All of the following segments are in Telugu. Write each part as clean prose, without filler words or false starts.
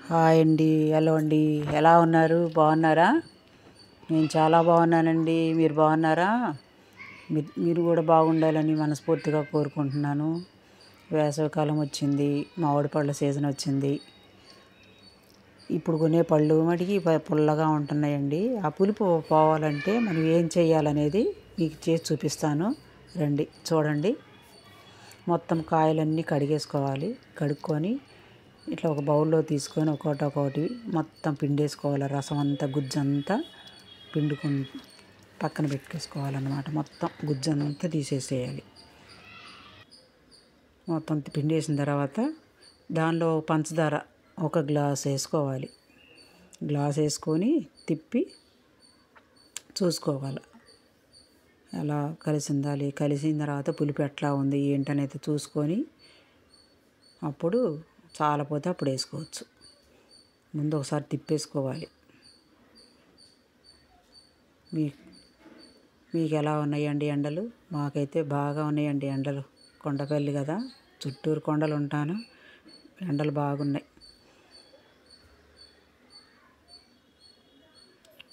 హాయ్ అండి, హలో అండి. ఎలా ఉన్నారు? బాగున్నారా? నేను చాలా బాగున్నానండి. మీరు బాగున్నారా? మీరు కూడా బాగుండాలని మనస్ఫూర్తిగా కోరుకుంటున్నాను. వేసవికాలం వచ్చింది, మామిడి పళ్ళ సీజన్ వచ్చింది. ఇప్పుడు కొనే పళ్ళు మటుకి పుల్లగా ఉంటున్నాయండి. ఆ పులుపు పోవాలంటే మనం ఏం చేయాలనేది మీకు చేసి చూపిస్తాను. రండి చూడండి. మొత్తం కాయలన్నీ కడిగేసుకోవాలి. కడుక్కొని ఇట్లా ఒక బౌల్లో తీసుకొని ఒక్కొక్కటి మొత్తం పిండేసుకోవాలి. రసం అంతా గుజ్జంతా పిండుకొని పక్కన పెట్టుకోవాలన్నమాట. మొత్తం గుజ్జంతా తీసేసేయాలి. మొత్తం పిండేసిన తర్వాత దానిలో పంచదార ఒక గ్లాస్ వేసుకోవాలి. గ్లాస్ వేసుకొని తిప్పి చూసుకోవాలి ఎలా కలిసిన తర్వాత పులుపు ఎట్లా ఉంది ఏంటనేది చూసుకొని అప్పుడు చాలపోతే అప్పుడు వేసుకోవచ్చు. ముందు ఒకసారి తిప్పేసుకోవాలి. మీకు ఎలా ఉన్నాయండి ఎండలు? మాకైతే బాగా ఉన్నాయండి ఎండలు. కొండపల్లి కదా, చుట్టూరు కొండలు ఉంటాను, ఎండలు బాగున్నాయి.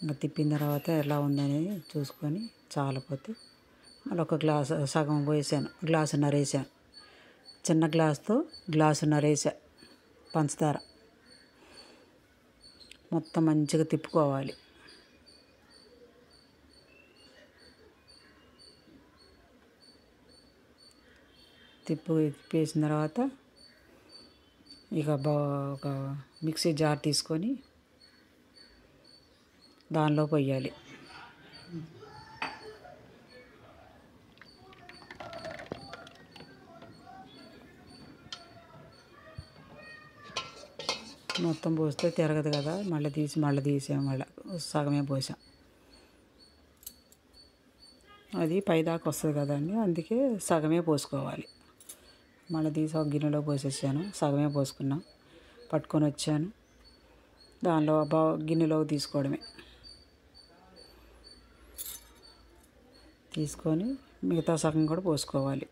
ఇంకా తిప్పిన తర్వాత ఎలా ఉందనేది చూసుకొని చాలపోతే మళ్ళీ ఒక గ్లాసు సగం పోసాను, గ్లాసున్నర వేసాను. చిన్న గ్లాసుతో గ్లాసున్నర వేసా పంచదార. మొత్తం మంచిగా తిప్పుకోవాలి. తిప్పేసిన తర్వాత ఇక ఒక మిక్సీ జార్ తీసుకొని దానిలో పోయాలి. మొత్తం పోస్తే తిరగదు కదా, మళ్ళీ తీసాం. మళ్ళీ సగమే పోసాం. అది పైదాకా వస్తుంది కదండి, అందుకే సగమే పోసుకోవాలి. మళ్ళీ తీసి ఒక గిన్నెలో పోసేసాను. సగమే పోసుకున్నాం. పట్టుకొని వచ్చాను. దానిలో గిన్నెలోకి తీసుకోవడమే. తీసుకొని మిగతా సగం కూడా పోసుకోవాలి.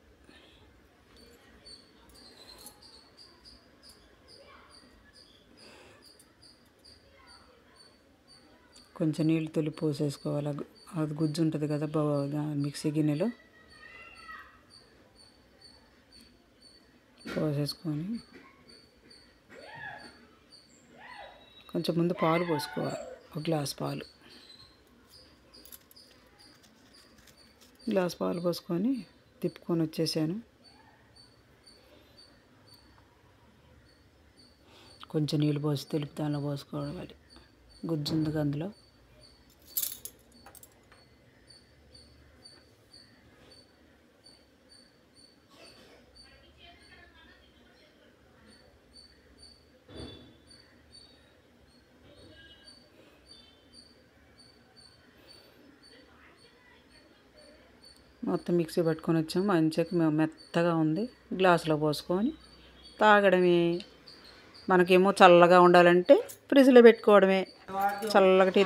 కొంచెం నీళ్ళు తొలిపి పోసేసుకోవాలి. అది గుజ్జు ఉంటుంది కదా మిక్సీ గిన్నెలో పోసేసుకొని కొంచెం ముందు పాలు పోసుకోవాలి. ఒక గ్లాస్ పాలు పోసుకొని తిప్పుకొని వచ్చేసాను. కొంచెం నీళ్ళు పోసి తెలుపు దానిలో పోసుకోవాలి. గుజ్జు ఉంది అందులో. మొత్తం మిక్సీ పట్టుకొని వచ్చాము. మంచిగా మెత్తగా ఉంది. గ్లాసులో పోసుకొని తాగడమే. మనకేమో చల్లగా ఉండాలంటే ఫ్రిడ్జ్లో పెట్టుకోవడమే. చల్లగా టీ